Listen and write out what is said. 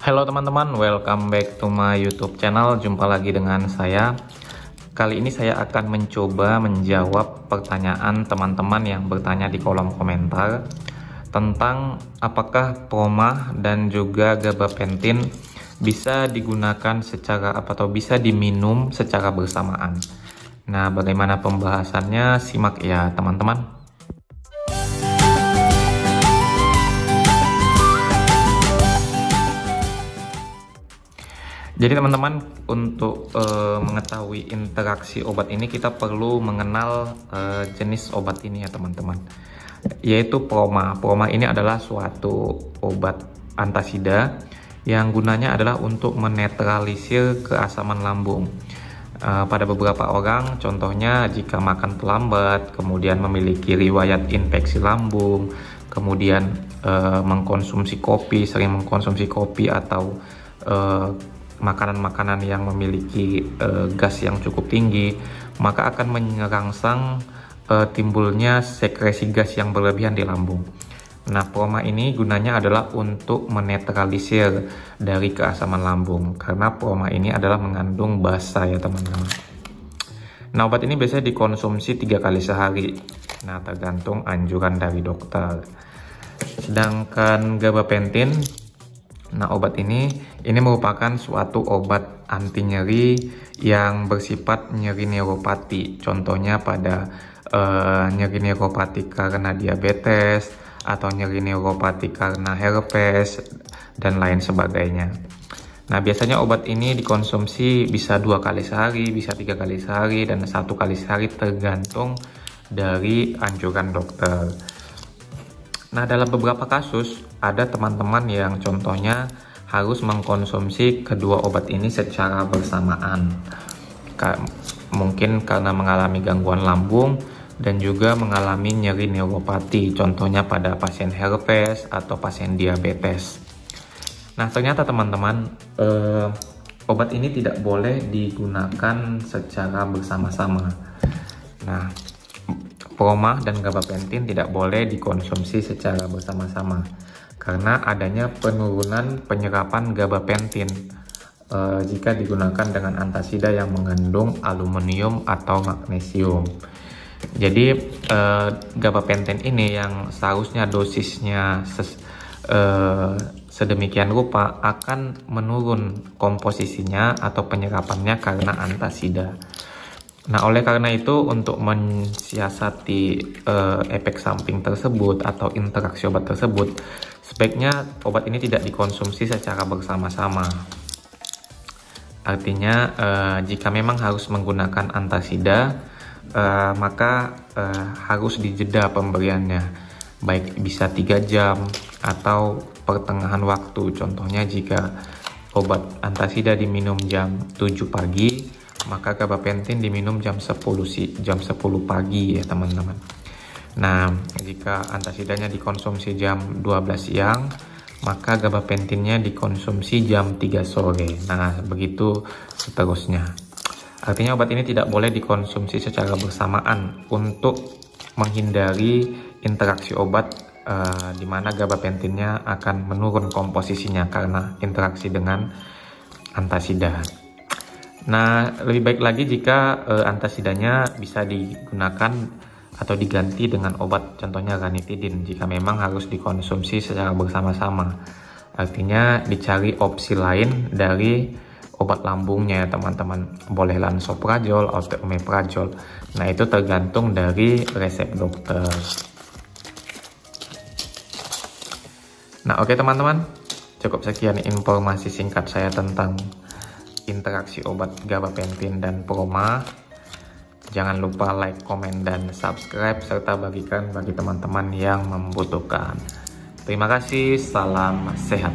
Halo teman-teman, welcome back to my YouTube channel. Jumpa lagi dengan saya. Kali ini saya akan mencoba menjawab pertanyaan teman-teman yang bertanya di kolom komentar tentang apakah promah dan juga gabapentin bisa digunakan secara atau bisa diminum secara bersamaan. Nah, bagaimana pembahasannya? Simak ya teman-teman. Jadi teman-teman, untuk mengetahui interaksi obat ini kita perlu mengenal jenis obat ini ya teman-teman, yaitu promah. Promah ini adalah suatu obat antasida yang gunanya adalah untuk menetralisir keasaman lambung. Pada beberapa orang, contohnya jika makan terlambat, kemudian memiliki riwayat infeksi lambung, kemudian mengkonsumsi kopi, sering mengkonsumsi kopi atau makanan-makanan yang memiliki gas yang cukup tinggi, maka akan menyerangsang timbulnya sekresi gas yang berlebihan di lambung. Nah, promah ini gunanya adalah untuk menetralisir dari keasaman lambung, karena promah ini adalah mengandung basa ya teman-teman. Nah, obat ini biasanya dikonsumsi 3 kali sehari. Nah, tergantung anjuran dari dokter. Sedangkan gabapentin, nah obat ini merupakan suatu obat anti nyeri yang bersifat nyeri neuropati. Contohnya pada nyeri neuropati karena diabetes atau nyeri neuropati karena herpes dan lain sebagainya. Nah, biasanya obat ini dikonsumsi bisa 2 kali sehari, bisa 3 kali sehari, dan 1 kali sehari tergantung dari anjuran dokter. Nah, dalam beberapa kasus ada teman-teman yang contohnya harus mengkonsumsi kedua obat ini secara bersamaan. Mungkin karena mengalami gangguan lambung dan juga mengalami nyeri neuropati, contohnya pada pasien herpes atau pasien diabetes. Nah, ternyata teman-teman, obat ini tidak boleh digunakan secara bersama-sama. Nah, promah dan gabapentin tidak boleh dikonsumsi secara bersama-sama karena adanya penurunan penyerapan gabapentin jika digunakan dengan antasida yang mengandung aluminium atau magnesium. Jadi gabapentin ini yang seharusnya dosisnya sedemikian rupa akan menurun komposisinya atau penyerapannya karena antasida. Nah, oleh karena itu untuk mensiasati efek samping tersebut atau interaksi obat tersebut, sebaiknya obat ini tidak dikonsumsi secara bersama-sama. Artinya jika memang harus menggunakan antasida, maka harus dijeda pemberiannya, baik bisa 3 jam atau pertengahan waktu. Contohnya jika obat antasida diminum jam 7 pagi, maka gabapentin diminum jam 10 pagi ya teman-teman. Nah, jika antasidanya dikonsumsi jam 12 siang, maka gabapentinnya dikonsumsi jam 3 sore. Nah, begitu seterusnya. Artinya obat ini tidak boleh dikonsumsi secara bersamaan untuk menghindari interaksi obat di mana gabapentinnya akan menurun komposisinya karena interaksi dengan antasida. Nah, lebih baik lagi jika antasidanya bisa digunakan atau diganti dengan obat, contohnya ranitidin, jika memang harus dikonsumsi secara bersama-sama. Artinya dicari opsi lain dari obat lambungnya ya teman-teman. Boleh lansoprazol atau omeprazol. Nah, itu tergantung dari resep dokter. Nah, oke teman-teman, cukup sekian informasi singkat saya tentang interaksi obat gabapentin dan promah. Jangan lupa like, komen, dan subscribe serta bagikan bagi teman-teman yang membutuhkan. Terima kasih, salam sehat.